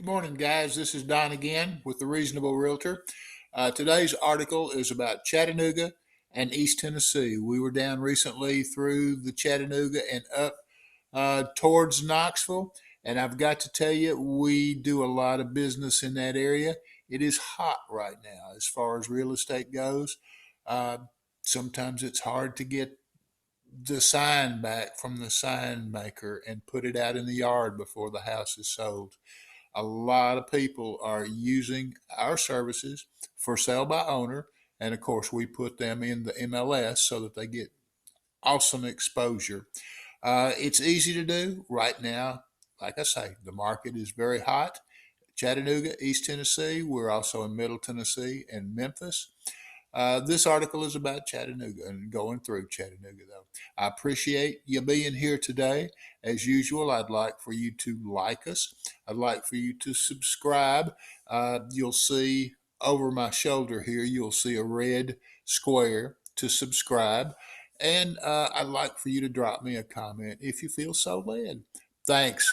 Good morning, guys. This is Don again with the Reasonable Realtor. Today's article is about Chattanooga and East Tennessee. We were down recently through the Chattanooga and up towards Knoxville, and I've got to tell you, we do a lot of business in that area. It is hot right now as far as real estate goes. Uh, Sometimes it's hard to get the sign back from the sign maker and put it out in the yard before the house is sold. A lot of people are using our services for sale by owner. And of course, we put them in the MLS so that they get awesome exposure. It's easy to do right now. Like I say, the market is very hot. Chattanooga, East Tennessee. We're also in Middle Tennessee and Memphis. This article is about Chattanooga and going through Chattanooga, though. I appreciate you being here today. As usual, I'd like for you to like us. I'd like for you to subscribe. You'll see over my shoulder here, you'll see a red square to subscribe. And I'd like for you to drop me a comment if you feel so led. Thanks.